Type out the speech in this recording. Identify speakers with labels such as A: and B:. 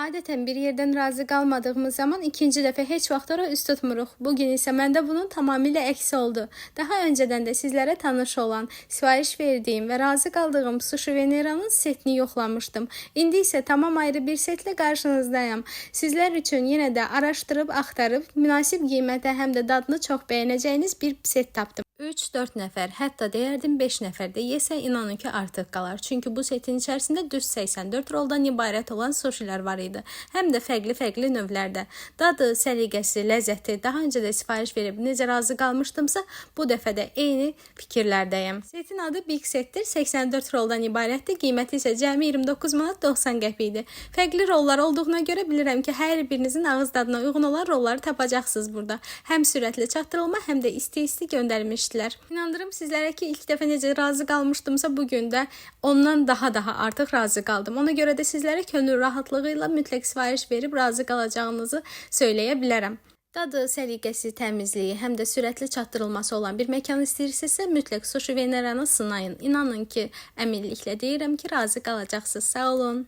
A: Adətən bir yerdən razı qalmadığımız zaman ikinci dəfə heç vaxt ora üst tutmuruq. Bugün isə məndə bunun tamamilə əksi oldu. Daha öncədən də sizlərə tanış olan, sifariş verdiyim və razı qaldığım Sushi Venera'nın setini yoxlamışdım. İndi isə tamam ayrı bir setlə qarşınızdayım. Sizlər üçün yenə də araşdırıb, axtarıb, münasib qiymətə həm də dadını çox bəyənəcəyiniz bir set tapdım. 3-4 nəfər, hətta deyərdim 5 nəfər də yesə inanın ki artıq qalar. Çünki bu setin içərisində düz 84 roldan ibarət olan sushilər var idi. Həm də fərqli növlərdə. Dadı, səliqəsi, ləzzəti, daha öncə də sifariş verib necə razı qalmışdımsa, bu dəfə də eyni fikirlərdəyim. Setin adı Big Setdir, 84 roldan ibarətdir. Qiyməti isə cəmi 29 manat 90 qəpik idi. Fərqli rollar olduğuna görə bilirəm ki, hər birinizin ağız dadına uyğun olan rolları tapacaqsınız burada. Həm sürətli çatdırılma, həm də isti göndərmiş. İnandırım sizlərə ki, ilk dəfə necə razı qalmışdımsa, bugün də ondan daha artıq razı qaldım. Ona görə də sizlərə könül rahatlığı ilə mütləq sifariş verib razı qalacağınızı söyləyə bilərəm. Dadı, səliqəsi, təmizliyi, həm də sürətli çatdırılması olan bir məkan istəyirsinizsə, mütləq Sushi Venera'nı sınayın. İnanın ki, əminliklə deyirəm ki, razı qalacaqsınız. Sağ olun.